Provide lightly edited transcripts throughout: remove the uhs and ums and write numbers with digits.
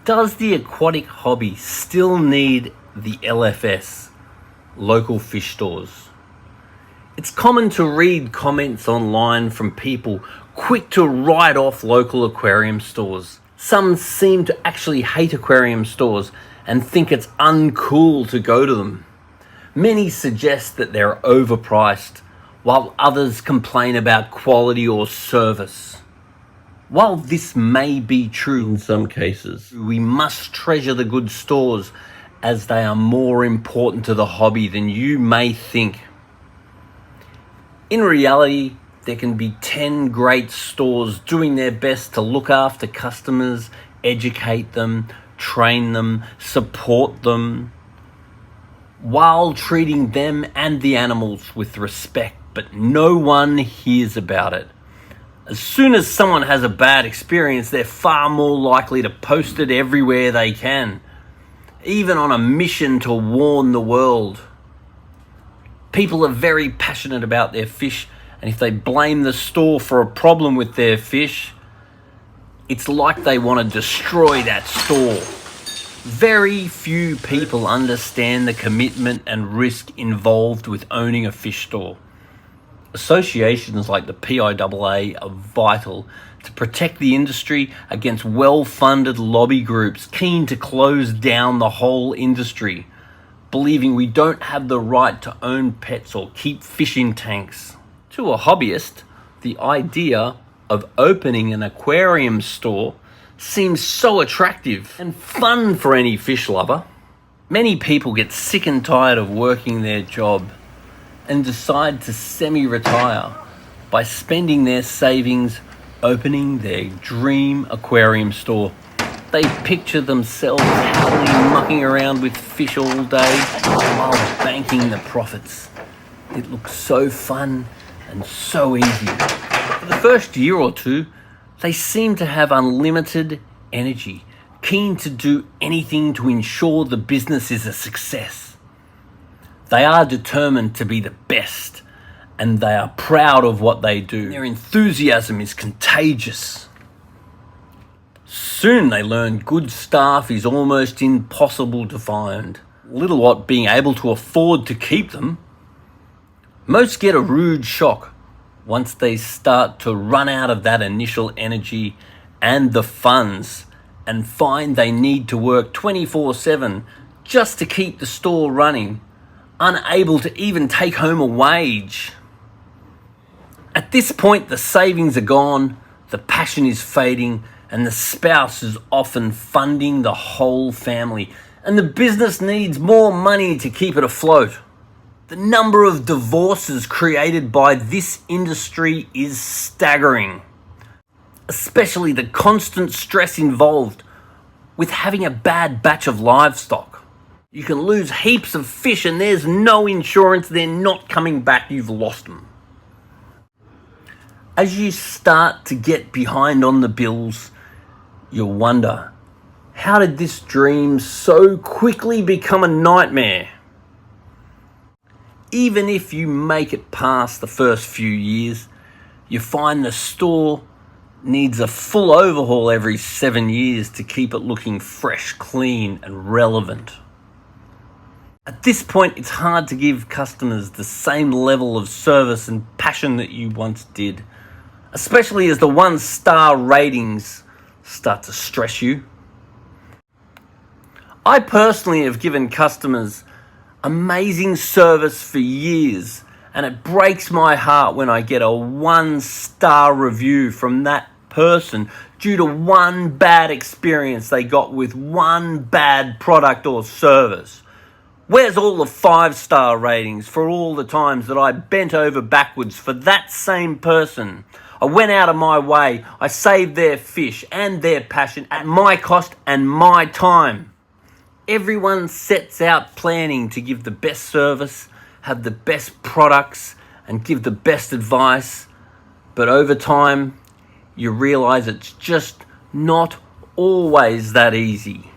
Does the aquatic hobby still need the LFS, local fish stores? It's common to read comments online from people quick to write off local aquarium stores. Some seem to actually hate aquarium stores and think it's uncool to go to them. Many suggest that they're overpriced, while others complain about quality or service. While this may be true in some cases, we must treasure the good stores as they are more important to the hobby than you may think. In reality, there can be 10 great stores doing their best to look after customers, educate them, train them, support them, while treating them and the animals with respect, but no one hears about it. As soon as someone has a bad experience, they're far more likely to post it everywhere they can, even on a mission to warn the world. People are very passionate about their fish, and if they blame the store for a problem with their fish, it's like they want to destroy that store. Very few people understand the commitment and risk involved with owning a fish store. Associations like the PIAA are vital to protect the industry against well-funded lobby groups keen to close down the whole industry, believing we don't have the right to own pets or keep fish in tanks. To a hobbyist, the idea of opening an aquarium store seems so attractive and fun for any fish lover. Many people get sick and tired of working their job and decide to semi-retire by spending their savings opening their dream aquarium store. They picture themselves happily mucking around with fish all day while banking the profits. It looks so fun and so easy. For the first year or two, they seem to have unlimited energy, keen to do anything to ensure the business is a success. They are determined to be the best, and they are proud of what they do. Their enthusiasm is contagious. Soon they learn good staff is almost impossible to find, little what being able to afford to keep them. Most get a rude shock once they start to run out of that initial energy and the funds and find they need to work 24/7 just to keep the store running, unable to even take home a wage. At this point, the savings are gone, the passion is fading, and the spouse is often funding the whole family, and the business needs more money to keep it afloat. The number of divorces created by this industry is staggering, especially the constant stress involved with having a bad batch of livestock. You can lose heaps of fish and there's no insurance, they're not coming back, you've lost them. As you start to get behind on the bills, you'll wonder, how did this dream so quickly become a nightmare? Even if you make it past the first few years, you find the store needs a full overhaul every 7 years to keep it looking fresh, clean, and relevant. At this point, it's hard to give customers the same level of service and passion that you once did, especially as the 1-star ratings start to stress you. I personally have given customers amazing service for years, and it breaks my heart when I get a 1-star review from that person due to one bad experience they got with one bad product or service. Where's all the 5-star ratings for all the times that I bent over backwards for that same person? I went out of my way, I saved their fish and their passion at my cost and my time. Everyone sets out planning to give the best service, have the best products, and give the best advice. But over time, you realize it's just not always that easy.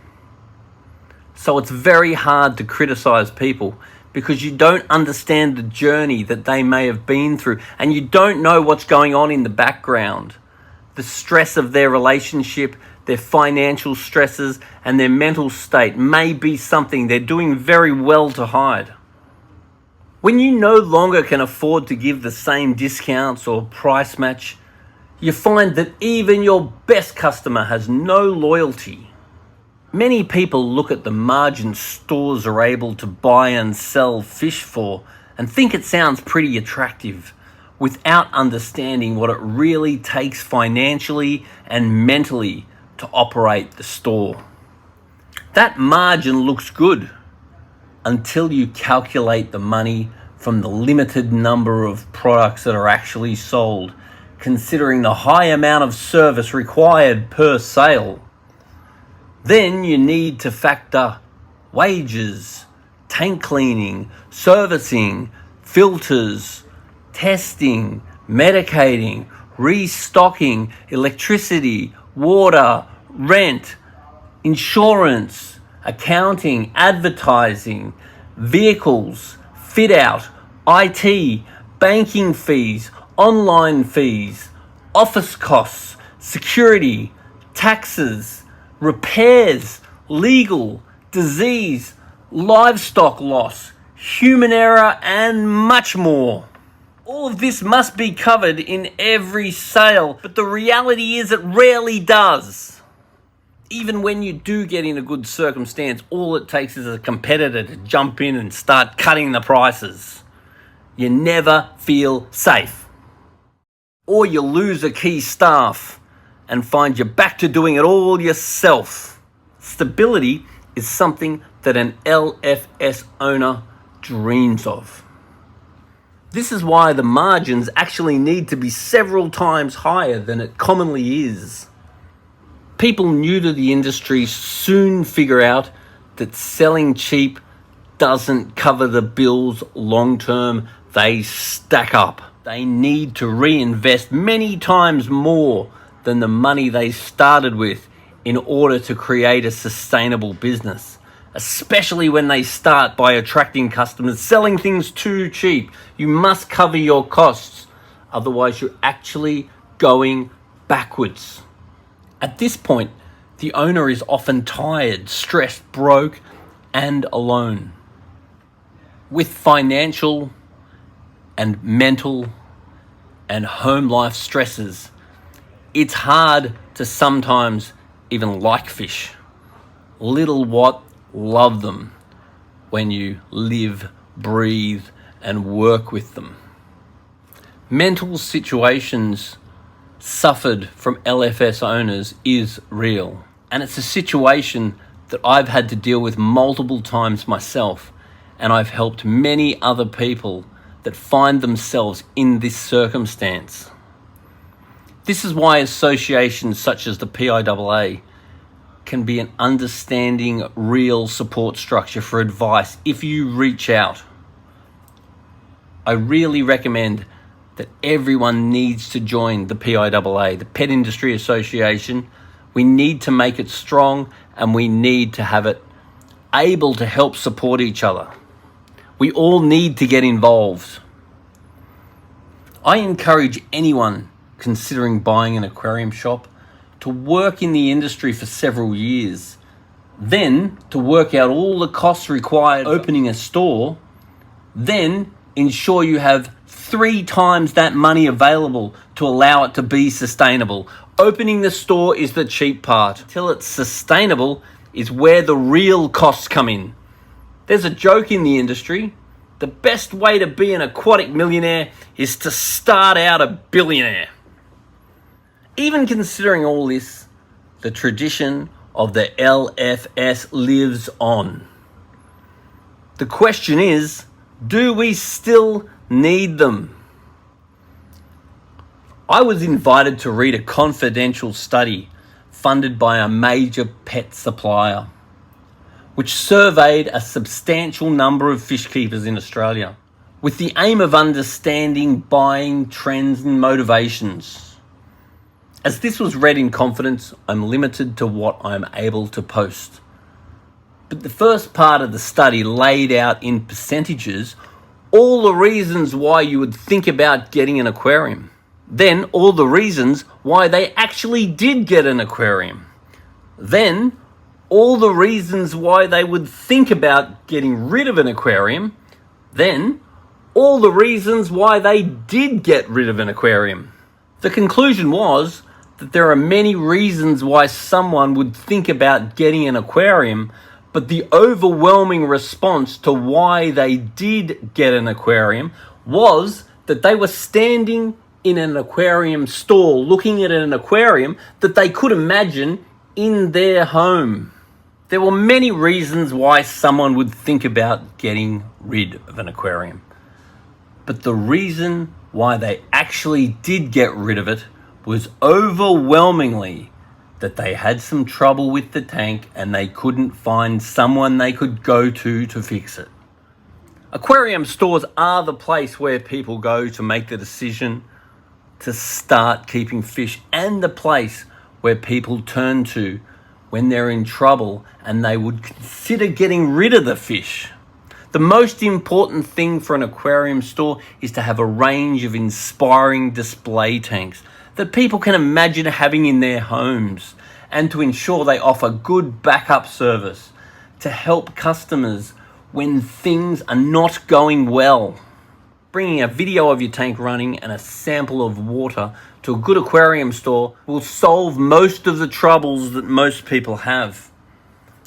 So it's very hard to criticize people because you don't understand the journey that they may have been through, and you don't know what's going on in the background. The stress of their relationship, their financial stresses, and their mental state may be something they're doing very well to hide. When you no longer can afford to give the same discounts or price match, you find that even your best customer has no loyalty. Many people look at the margin stores are able to buy and sell fish for and think it sounds pretty attractive, without understanding what it really takes financially and mentally to operate the store. That margin looks good until you calculate the money from the limited number of products that are actually sold, considering the high amount of service required per sale. Then you need to factor wages, tank cleaning, servicing, filters, testing, medicating, restocking, electricity, water, rent, insurance, accounting, advertising, vehicles, fit out, IT, banking fees, online fees, office costs, security, taxes, repairs, legal, disease, livestock loss, human error, and much more. All of this must be covered in every sale, but the reality is it rarely does. Even when you do get in a good circumstance, all it takes is a competitor to jump in and start cutting the prices. You never feel safe. Or you lose a key staff and find you're back to doing it all yourself. Stability is something that an LFS owner dreams of. This is why the margins actually need to be several times higher than it commonly is. People new to the industry soon figure out that selling cheap doesn't cover the bills long term. They stack up. They need to reinvest many times more than the money they started with in order to create a sustainable business, especially when they start by attracting customers, selling things too cheap. You must cover your costs, otherwise you're actually going backwards. At this point, the owner is often tired, stressed, broke, and alone. With financial and mental and home life stresses, it's hard to sometimes even like fish. Little what, love them when you live, breathe, and work with them. Mental situations suffered from LFS owners is real, and it's a situation that I've had to deal with multiple times myself, and I've helped many other people that find themselves in this circumstance. This is why associations such as the PIAA can be an understanding, real support structure for advice if you reach out. I really recommend that everyone needs to join the PIAA, the Pet Industry Association. We need to make it strong, and we need to have it able to help support each other. We all need to get involved. I encourage anyone considering buying an aquarium shop to work in the industry for several years, then to work out all the costs required opening a store, then ensure you have 3 times that money available to allow it to be sustainable. Opening the store is the cheap part. Till it's sustainable is where the real costs come in. There's a joke in the industry. The best way to be an aquatic millionaire is to start out a billionaire. Even considering all this, the tradition of the LFS lives on. The question is, do we still need them? I was invited to read a confidential study funded by a major pet supplier, which surveyed a substantial number of fish keepers in Australia with the aim of understanding buying trends and motivations. As this was read in confidence, I'm limited to what I'm able to post. But the first part of the study laid out in percentages all the reasons why you would think about getting an aquarium. Then all the reasons why they actually did get an aquarium. then all the reasons why they would think about getting rid of an aquarium, then all the reasons why they did get rid of an aquarium. The conclusion was that there are many reasons why someone would think about getting an aquarium, but the overwhelming response to why they did get an aquarium was that they were standing in an aquarium store looking at an aquarium that they could imagine in their home. There were many reasons why someone would think about getting rid of an aquarium, but the reason why they actually did get rid of it was overwhelmingly that they had some trouble with the tank and they couldn't find someone they could go to fix it. Aquarium stores are the place where people go to make the decision to start keeping fish, and the place where people turn to when they're in trouble and they would consider getting rid of the fish. The most important thing for an aquarium store is to have a range of inspiring display tanks that people can imagine having in their homes, and to ensure they offer good backup service to help customers when things are not going well. Bringing a video of your tank running and a sample of water to a good aquarium store will solve most of the troubles that most people have.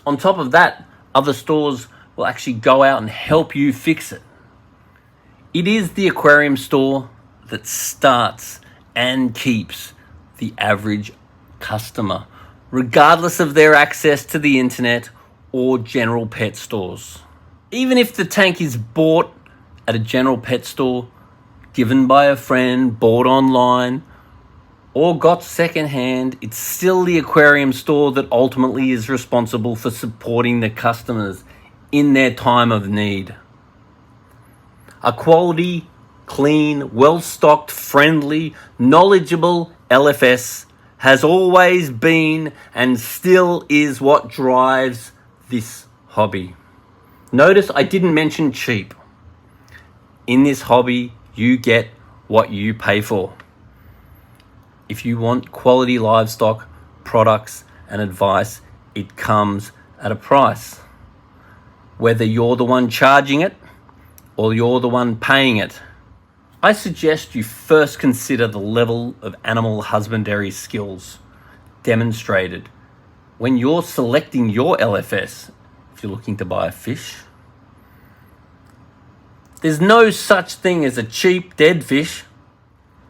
On top of that, other stores will actually go out and help you fix it. It is the aquarium store that starts and keeps the average customer, regardless of their access to the internet or general pet stores. Even if the tank is bought at a general pet store, given by a friend, bought online, or got secondhand, it's still the aquarium store that ultimately is responsible for supporting the customers in their time of need. A quality, clean, well-stocked, friendly, knowledgeable LFS has always been and still is what drives this hobby. Notice I didn't mention cheap. In this hobby, you get what you pay for. If you want quality livestock, products and advice, it comes at a price. Whether you're the one charging it or you're the one paying it, I suggest you first consider the level of animal husbandry skills demonstrated when you're selecting your LFS if you're looking to buy a fish. There's no such thing as a cheap dead fish.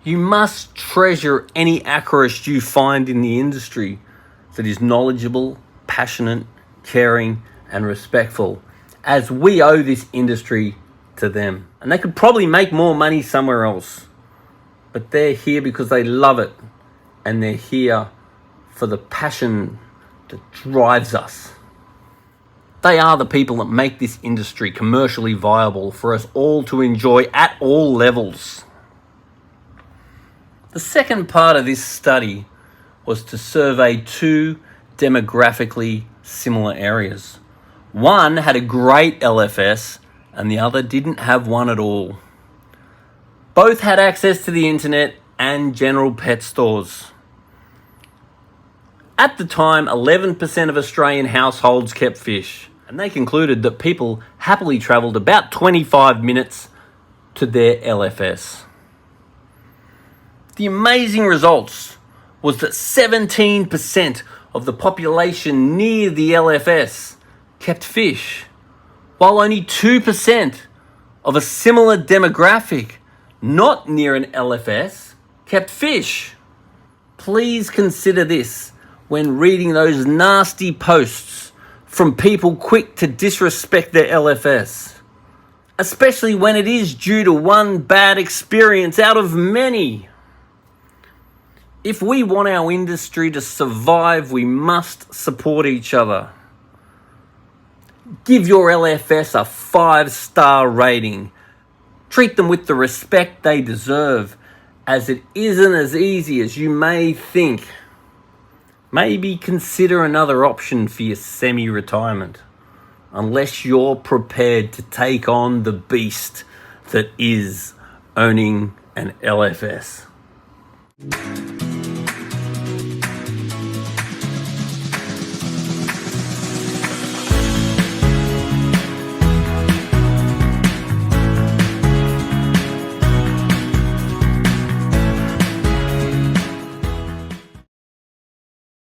You must treasure any aquarist you find in the industry that is knowledgeable, passionate, caring, and respectful, as we owe this industry to them. And they could probably make more money somewhere else, but they're here because they love it, and they're here for the passion that drives us. They are the people that make this industry commercially viable for us all to enjoy at all levels. The second part of this study was to survey two demographically similar areas. One had a great LFS and the other didn't have one at all. Both had access to the internet and general pet stores. At the time, 11% of Australian households kept fish, and they concluded that people happily travelled about 25 minutes to their LFS. The amazing results was that 17% of the population near the LFS kept fish, while only 2% of a similar demographic not near an LFS kept fish. Please consider this when reading those nasty posts from people quick to disrespect their LFS, especially when it is due to one bad experience out of many. If we want our industry to survive, we must support each other. Give your LFS a 5-star rating. Treat them with the respect they deserve, as it isn't as easy as you may think. Maybe consider another option for your semi-retirement, unless you're prepared to take on the beast that is owning an LFS.